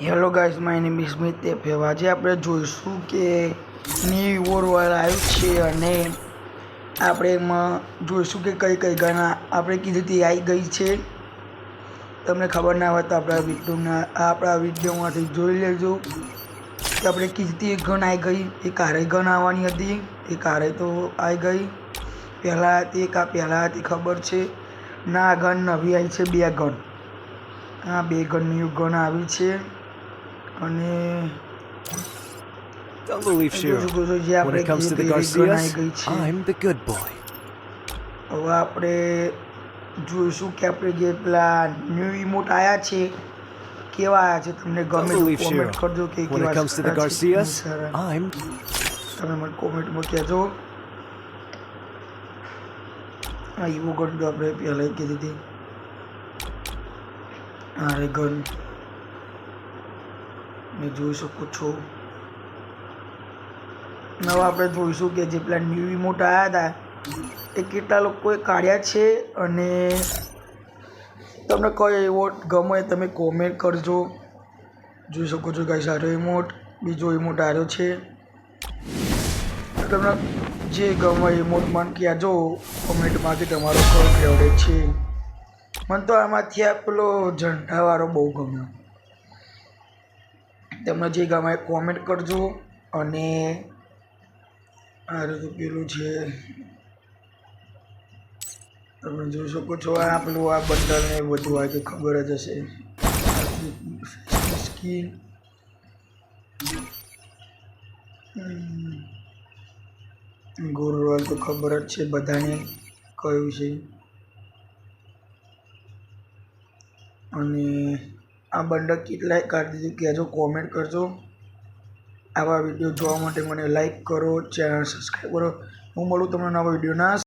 Hello guys, my name is Smit FF. આજે આપણે જોઈશું કે ન્યૂ ઇયર વાળા આવ્યું છે અને આપણે એમાં જોઈશું કે કઈ કઈ ગાના આપણે કીધીથી આવી ગઈ છે। તમને ખબર ના હોય તો આપણા વિડીયોમાંથી જોઈ લેજો કે આપણે કીધીથી એક ગન આવી ગઈ, એક હારે ગન આવવાની હતી, એક હારે તો આવી ગઈ। પહેલાં હતી એક આ પહેલાં હતી ખબર છે ના, આ ગન નવી આવી છે, 2 ગન, આ 2 ગન ન્યૂ ગન આવી છે। અને Don't believe Shiro. When it comes to the Garcias, I'm the good boy. હવે આપણે જોઈશું કે આપણે જે પેલા ન્યૂ ઇમોટ આયા છે કેવા આયા છે, તમને ગમે તો કોમેન્ટ કરજો કે when it comes to the Garcias, I'm તમે મને કોમેન્ટમાં કહેજો। આ ઇવો ગન તો આપણે પહેલાં કીધી હતી, અરે ગન ને જોઈ શકો છો। હવે આપણે જોઈશું કે જે પેલા ન્યૂ ઇમોટ આવ્યા હતા એ કેટલા લોકોએ કાઢ્યા છે અને તમને કયો ઇમોટ ગમે તમે કોમેન્ટ કરજો। જોઈ શકો છો ગાઈસ, આરો ઇમોટ, બીજો ઇમોટ આવ્યો છે, તમને જે ગમે ઇમોટ મને કહેજો કોમેન્ટમાં કે તમારો કયો ફેવરેટ છે। મને તો આમાંથી આ પેલો ઝંડાવાળો બહુ ગમ્યો, તમને જે ગમે કોમેન્ટ કરજો। અને આ તો પેલું છે, તમે જોઈ શકો છો આ પેલું આ બંડલ ને બધું આ તો ખબર જ હશે, સ્કીન ગોરવાલ તો ખબર જ છે બધાને કયું છે। અને આ બંડલ કેટલાય કાઢી દીધું કહેજો, કોમેન્ટ કરજો। આવા વિડીયો જોવા માટે મને લાઈક કરો, ચેનલ સબસ્ક્રાઈબ કરો। હું મળું તમને નવા વિડીયોના